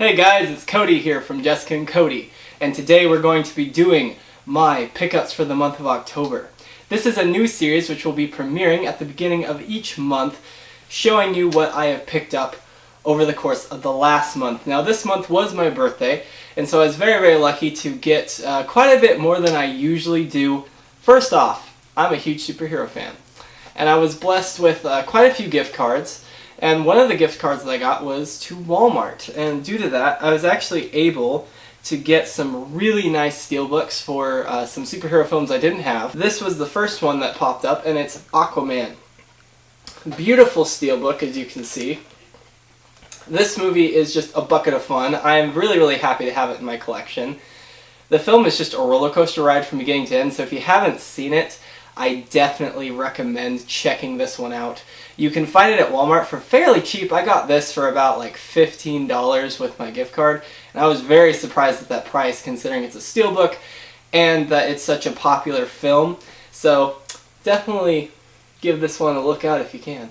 Hey guys, it's Cody here from Jessica and Cody, and today we're going to be doing my pickups for the month of October. This is a new series which will be premiering at the beginning of each month, showing you what I have picked up over the course of the last month. Now this month was my birthday, and so I was very lucky to get quite a bit more than I usually do. First off, I'm a huge superhero fan, and I was blessed with quite a few gift cards. And one of the gift cards that I got was to Walmart, and due to that I was actually able to get some really nice steelbooks for some superhero films I didn't have. This was the first one that popped up, and it's Aquaman. Beautiful steelbook, as you can see. This movie is just a bucket of fun. I'm really happy to have it in my collection. The film is just a roller coaster ride from beginning to end, so if you haven't seen it, I definitely recommend checking this one out. You can find it at Walmart for fairly cheap. I got this for about like $15 with my gift card, and I was very surprised at that price considering it's a steelbook and that it's such a popular film. So definitely give this one a look out if you can.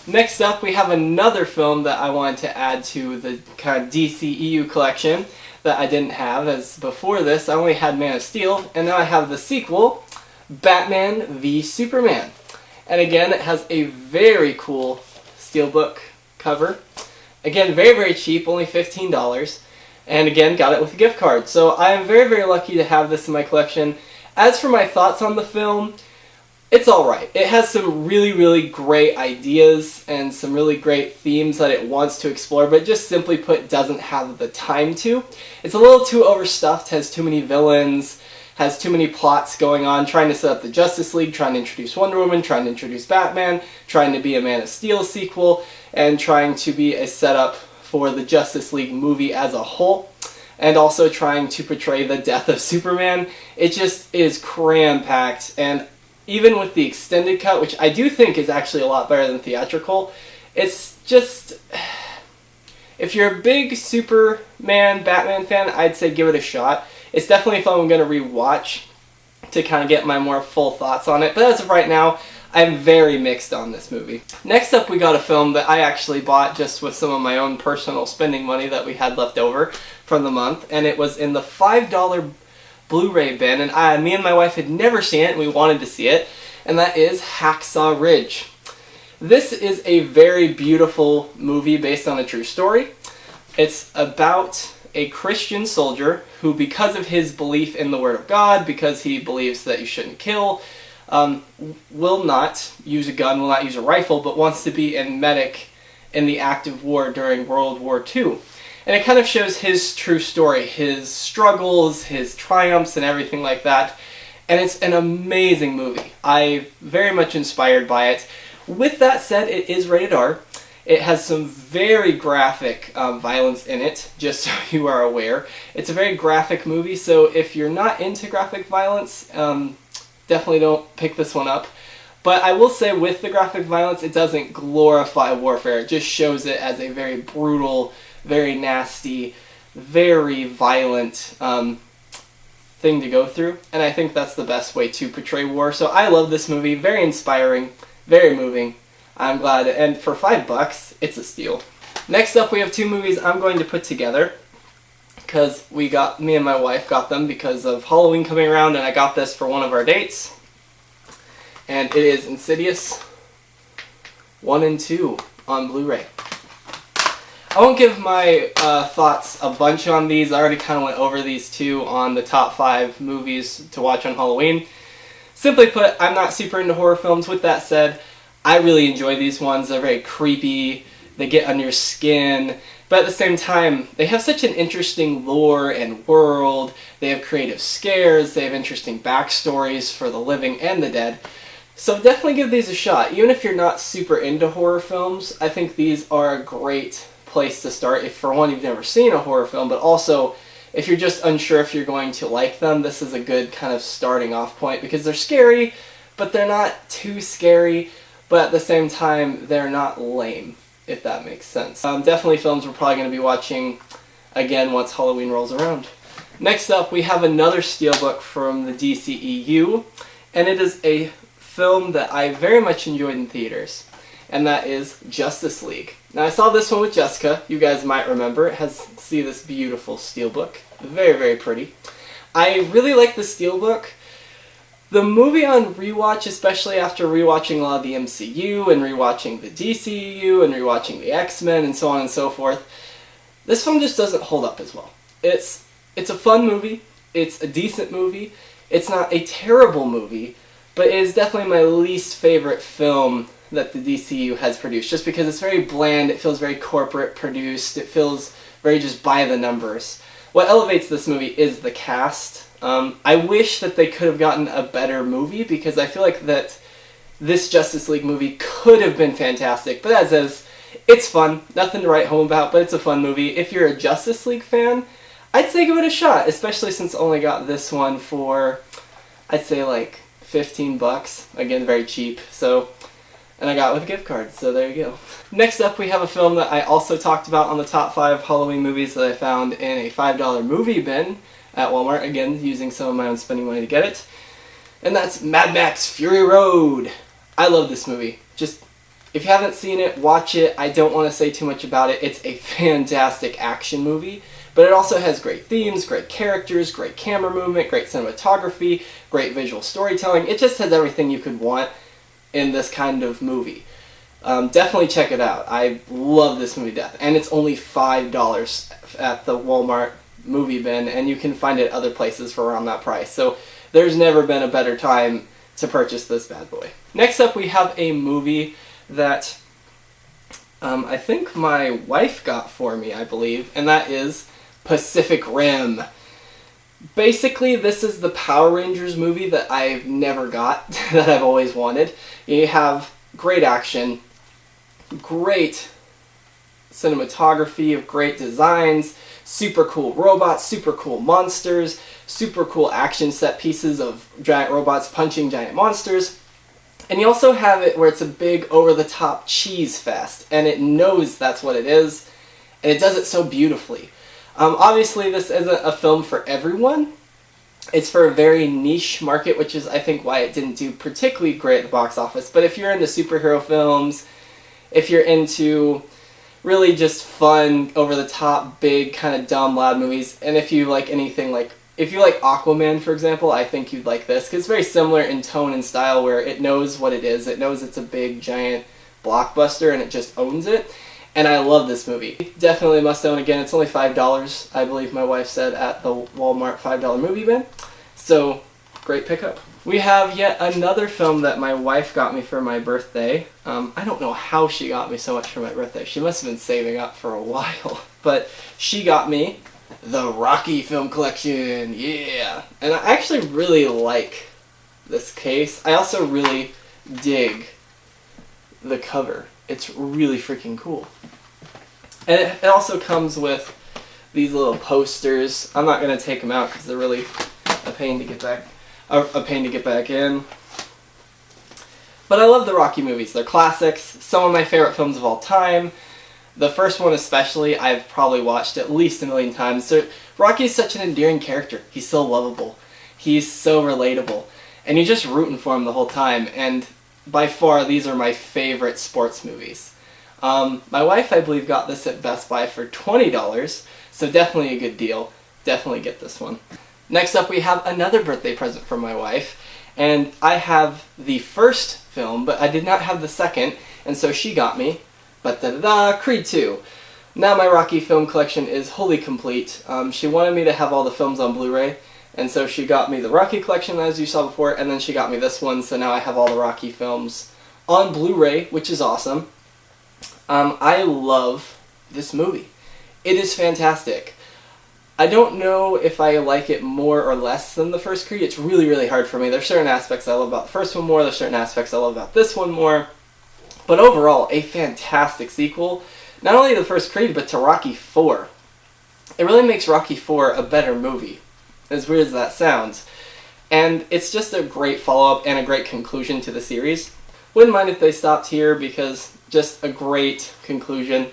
Next up, we have another film that I wanted to add to the kind of DCEU collection that I didn't have, as before this I only had Man of Steel, and now I have the sequel, Batman v Superman. And again, it has a very cool steelbook cover. Again, very cheap, only $15, and again, got it with a gift card. So I am very lucky to have this in my collection. As for my thoughts on the film, it's alright. It has some really great ideas and some really great themes that it wants to explore, but just simply put doesn't have the time to. It's a little too overstuffed, has too many villains, has too many plots going on, trying to set up the Justice League, trying to introduce Wonder Woman, trying to introduce Batman, trying to be a Man of Steel sequel, and trying to be a setup for the Justice League movie as a whole, and also trying to portray the death of Superman. It just is cram-packed, and even with the extended cut, which I do think is actually a lot better than theatrical, it's just, if you're a big Superman, Batman fan, I'd say give it a shot. It's definitely a film I'm going to rewatch to kind of get my more full thoughts on it, but as of right now, I'm very mixed on this movie. Next up, we got a film that I actually bought just with some of my own personal spending money that we had left over from the month, and it was in the $5 Blu-ray bin, and me and my wife had never seen it, and we wanted to see it, and that is Hacksaw Ridge. This is a very beautiful movie based on a true story. It's about a Christian soldier who, because of his belief in the Word of God, because he believes that you shouldn't kill, will not use a gun, will not use a rifle, but wants to be a medic in the active war during World War II. And it kind of shows his true story, his struggles, his triumphs, and everything like that. And it's an amazing movie. I'm very much inspired by it. With that said, it is rated R. It has some very graphic violence in it, just so you are aware. It's a very graphic movie, so if you're not into graphic violence, definitely don't pick this one up. But I will say, with the graphic violence, it doesn't glorify warfare. It just shows it as a very brutal, very nasty, very violent thing to go through, and I think that's the best way to portray war. So I love this movie, very inspiring, very moving. I'm glad, and for $5, it's a steal. Next up, we have two movies I'm going to put together, because me and my wife got them because of Halloween coming around, and I got this for one of our dates, and it is Insidious 1 and 2 on Blu-ray. I won't give my thoughts a bunch on these. I already kind of went over these two on the top 5 movies to watch on Halloween. Simply put, I'm not super into horror films. With that said, I really enjoy these ones. They're very creepy, they get under your skin, but at the same time, they have such an interesting lore and world. They have creative scares, they have interesting backstories for the living and the dead. So definitely give these a shot. Even if you're not super into horror films, I think these are a great place to start. If for one, you've never seen a horror film, but also if you're just unsure if you're going to like them, this is a good kind of starting off point, because they're scary, but they're not too scary, but at the same time, they're not lame, if that makes sense. Definitely films we're probably going to be watching again once Halloween rolls around. Next up, we have another steelbook from the DCEU, and it is a film that I very much enjoyed in theaters. and that is Justice League. Now I saw this one with Jessica. You guys might remember. It has, see this beautiful steelbook. Very, very pretty. I really like the steelbook. The movie on rewatch, especially after rewatching a lot of the MCU and rewatching the DCU and rewatching the X-Men and so on and so forth, this film just doesn't hold up as well. It's a fun movie. It's a decent movie. It's not a terrible movie, but it is definitely my least favorite film that the DCU has produced, just because it's very bland, it feels very corporate produced, it feels very just by the numbers. What elevates this movie is the cast. I wish that they could have gotten a better movie, because I feel like that this Justice League movie could have been fantastic, but as is, it's fun, nothing to write home about, but it's a fun movie. If you're a Justice League fan, I'd say give it a shot, especially since I only got this one for, I'd say like 15 bucks, again very cheap, so, and I got it with a gift card, so there you go. Next up we have a film that I also talked about on the top 5 Halloween movies that I found in a $5 movie bin at Walmart, again using some of my own spending money to get it, and that's Mad Max Fury Road. I love this movie. Just, if you haven't seen it, watch it. I don't want to say too much about it. It's a fantastic action movie, but it also has great themes, great characters, great camera movement, great cinematography, great visual storytelling. It just has everything you could want in this kind of movie. Definitely check it out. I love this movie to death, and it's only $5 at the Walmart movie bin, and you can find it other places for around that price. So there's never been a better time to purchase this bad boy. Next up we have a movie that I think my wife got for me, I believe, and that is Pacific Rim. Basically, this is the Power Rangers movie that I've never got, that I've always wanted. You have great action, great cinematography, great designs, super cool robots, super cool monsters, super cool action set pieces of giant robots punching giant monsters. And you also have it where it's a big over-the-top cheese fest, and it knows that's what it is, and it does it so beautifully. Obviously this isn't a film for everyone. It's for a very niche market, which is I think why it didn't do particularly great at the box office. But if you're into superhero films, if you're into really just fun, over-the-top, big, kind of dumb, loud movies, and if you like anything like, if you like Aquaman, for example, I think you'd like this, because it's very similar in tone and style, where it knows what it is. It knows it's a big, giant blockbuster, and it just owns it. And I love this movie. Definitely must own. Again, it's only $5, I believe my wife said, at the Walmart $5 movie bin. So, great pickup. We have yet another film that my wife got me for my birthday. I don't know how she got me so much for my birthday. She must have been saving up for a while. But she got me the Rocky film collection. Yeah! And I actually really like this case. I also really dig the cover. It's really freaking cool. And it also comes with these little posters. I'm not going to take them out because they're really a pain to get back in. But I love the Rocky movies. They're classics. Some of my favorite films of all time. The first one especially, I've probably watched at least 1 million times. So Rocky is such an endearing character. He's so lovable. He's so relatable. And you're just rooting for him the whole time. And by far, these are my favorite sports movies. My wife, I believe, got this at Best Buy for $20, so definitely a good deal. Definitely get this one. Next up, we have another birthday present from my wife, and I have the first film, but I did not have the second, and so she got me, Creed 2. Now my Rocky film collection is wholly complete. She wanted me to have all the films on Blu-ray, and so she got me the Rocky collection, as you saw before, and then she got me this one, so now I have all the Rocky films on Blu-ray, which is awesome. I love this movie. It is fantastic. I don't know if I like it more or less than the first Creed. It's really, really hard for me. There's certain aspects I love about the first one more, there's certain aspects I love about this one more. But overall, a fantastic sequel, not only to the first Creed, but to Rocky 4. It really makes Rocky 4 a better movie, as weird as that sounds. And it's just a great follow-up and a great conclusion to the series. Wouldn't mind if they stopped here, because just a great conclusion.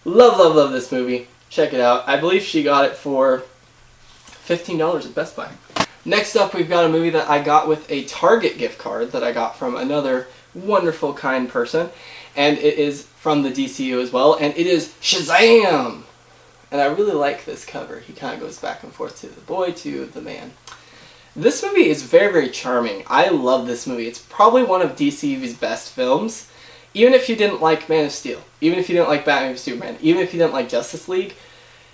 Love, love, love this movie. Check it out. I believe she got it for $15 at Best Buy. Next up, we've got a movie that I got with a Target gift card that I got from another wonderful, kind person. and it is from the DCU as well, and it is Shazam! And I really like this cover. He kind of goes back and forth to the boy, to the man. This movie is very, very charming. I love this movie. It's probably one of DCU's best films. Even if you didn't like Man of Steel, even if you didn't like Batman v Superman, even if you didn't like Justice League,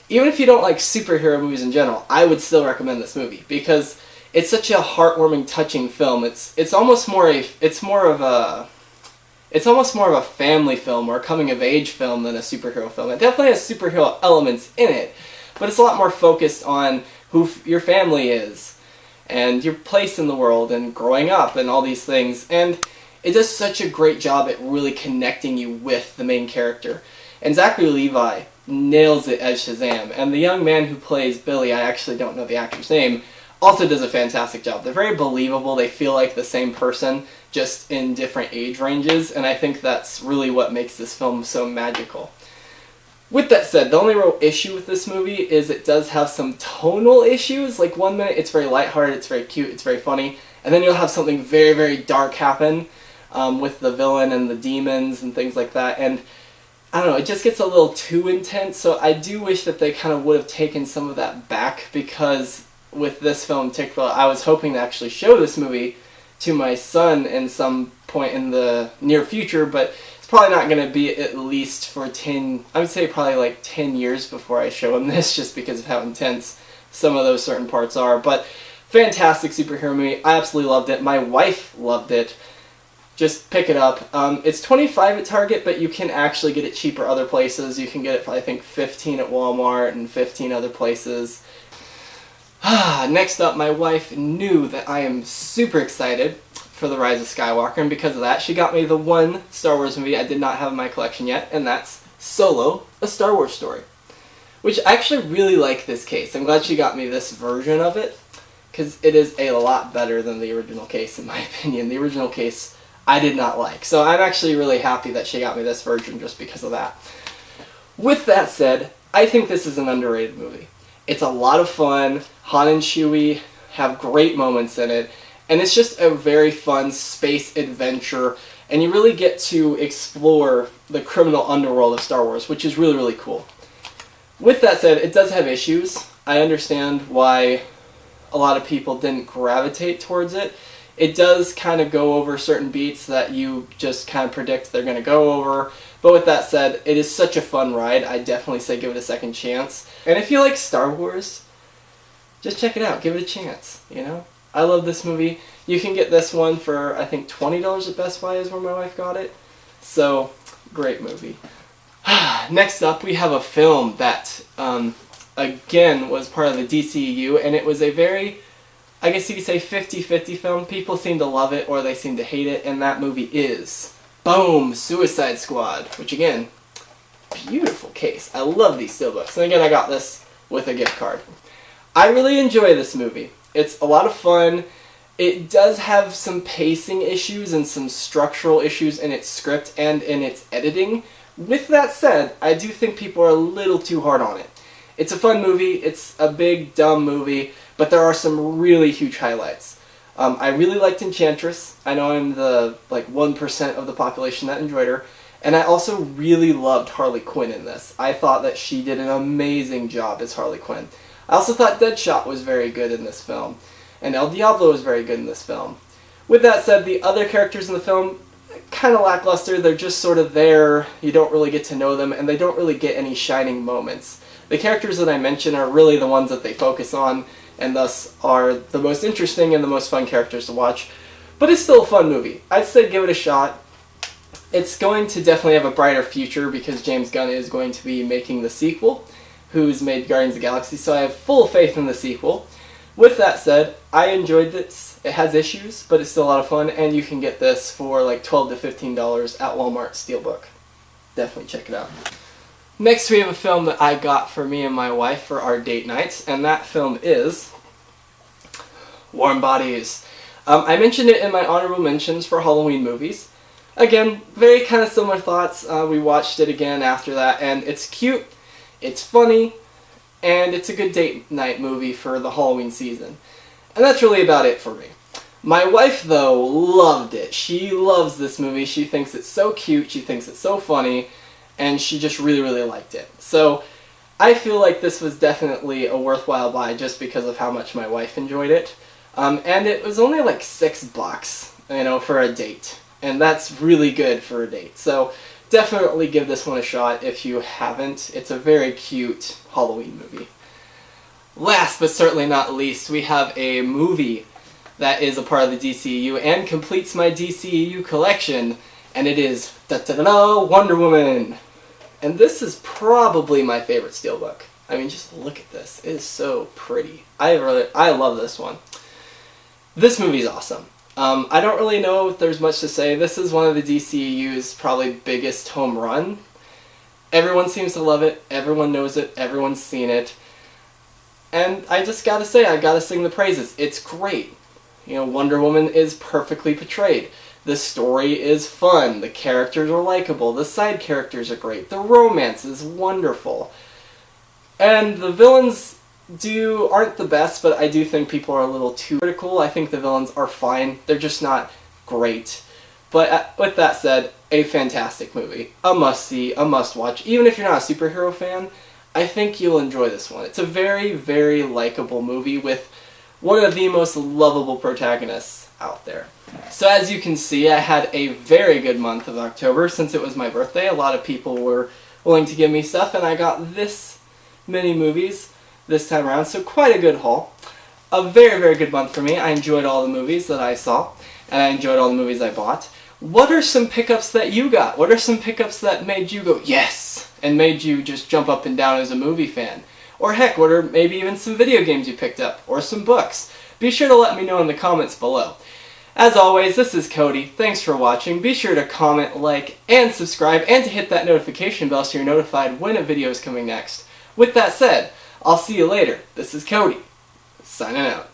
even if you don't like superhero movies in general, I would still recommend this movie because it's such a heartwarming, touching film. It's almost more of a family film or a coming of age film than a superhero film. It definitely has superhero elements in it, but it's a lot more focused on who your family is and your place in the world and growing up and all these things. And it does such a great job at really connecting you with the main character. And Zachary Levi nails it as Shazam. And the young man who plays Billy, I actually don't know the actor's name, also does a fantastic job. They're very believable. They feel like the same person, just in different age ranges. And I think that's really what makes this film so magical. With that said, the only real issue with this movie is it does have some tonal issues. Like 1 minute it's very lighthearted, it's very cute, it's very funny. And then you'll have something very, very dark happen with the villain and the demons and things like that. And I don't know, it just gets a little too intense, so I do wish that they kind of would have taken some of that back, because with this film in particular, I was hoping to actually show this movie to my son in some point in the near future, but it's probably not going to be at least for I would say probably like 10 years before I show him this, just because of how intense some of those certain parts are. But fantastic superhero movie. I absolutely loved it. My wife loved it. Just pick it up. It's $25 at Target, but you can actually get it cheaper other places. You can get it for, I think, $15 at Walmart and $15 other places. Next up, my wife knew that I am super excited for The Rise of Skywalker, and because of that, she got me the one Star Wars movie I did not have in my collection yet, and that's Solo, A Star Wars Story. Which I actually really like this case. I'm glad she got me this version of it, because it is a lot better than the original case, in my opinion. The original case I did not like. So I'm actually really happy that she got me this version just because of that. With that said, I think this is an underrated movie. It's a lot of fun. Han and Chewie have great moments in it. And it's just a very fun space adventure. And you really get to explore the criminal underworld of Star Wars, which is really, really cool. With that said, it does have issues. I understand why a lot of people didn't gravitate towards it. It does kind of go over certain beats that you just kind of predict they're going to go over. But with that said, it is such a fun ride. I definitely say give it a second chance. And if you like Star Wars, just check it out. Give it a chance, you know? I love this movie. You can get this one for, I think, $20 at Best Buy is where my wife got it. So, great movie. Next up, we have a film that, again, was part of the DCEU, and it was a very, I guess you could say, 50-50 film. People seem to love it or they seem to hate it, and that movie is, boom, Suicide Squad, which again, beautiful case. I love these steelbooks. And again, I got this with a gift card. I really enjoy this movie. It's a lot of fun. It does have some pacing issues and some structural issues in its script and in its editing. With that said, I do think people are a little too hard on it. It's a fun movie. It's a big, dumb movie. But there are some really huge highlights. I really liked Enchantress. I know I'm the 1% of the population that enjoyed her. And I also really loved Harley Quinn in this. I thought that she did an amazing job as Harley Quinn. I also thought Deadshot was very good in this film. And El Diablo was very good in this film. With that said, the other characters in the film, kind of lackluster. They're just sort of there. You don't really get to know them, and they don't really get any shining moments. The characters that I mentioned are really the ones that they focus on, and thus are the most interesting and the most fun characters to watch. But it's still a fun movie. I'd say give it a shot. It's going to definitely have a brighter future because James Gunn is going to be making the sequel, who's made Guardians of the Galaxy, so I have full faith in the sequel. With that said, I enjoyed this. It has issues, but it's still a lot of fun, and you can get this for like $12 to $15 at Walmart Steelbook. Definitely check it out. Next, we have a film that I got for me and my wife for our date nights, and that film is Warm Bodies. I mentioned it in my honorable mentions for Halloween movies. Again, very kind of similar thoughts. We watched it again after that, and it's cute, it's funny, and it's a good date night movie for the Halloween season. And that's really about it for me. My wife, though, loved it. She loves this movie. She thinks it's so cute, she thinks it's so funny, and she just really, really liked it. So I feel like this was definitely a worthwhile buy just because of how much my wife enjoyed it. And it was only like $6, you know, for a date. And that's really good for a date. So definitely give this one a shot if you haven't. It's a very cute Halloween movie. Last but certainly not least, we have a movie that is a part of the DCEU and completes my DCEU collection, and it is Wonder Woman. And this is probably my favorite Steelbook. I mean, just look at this. It is so pretty. I love this one. This movie is awesome. I don't really know if there's much to say. This is one of the DCEU's probably biggest home run. Everyone seems to love it. Everyone knows it. Everyone's seen it. And I just gotta say, I gotta sing the praises. It's great. You know, Wonder Woman is perfectly portrayed. The story is fun. The characters are likable. The side characters are great. The romance is wonderful. And the villains aren't the best, but I do think people are a little too critical. I think the villains are fine. They're just not great. But with that said, a fantastic movie. A must-see, a must-watch. Even if you're not a superhero fan, I think you'll enjoy this one. It's a very, very likable movie with one of the most lovable protagonists out there. So as you can see, I had a very good month of October since it was my birthday. A lot of people were willing to give me stuff, and I got this many movies this time around, so quite a good haul. A very, very good month for me. I enjoyed all the movies that I saw, and I enjoyed all the movies I bought. What are some pickups that you got? What are some pickups that made you go, yes, and made you just jump up and down as a movie fan? Or heck, what are maybe even some video games you picked up, or some books? Be sure to let me know in the comments below. As always, this is Cody. Thanks for watching. Be sure to comment, like, and subscribe, and to hit that notification bell so you're notified when a video is coming next. With that said, I'll see you later. This is Cody, signing out.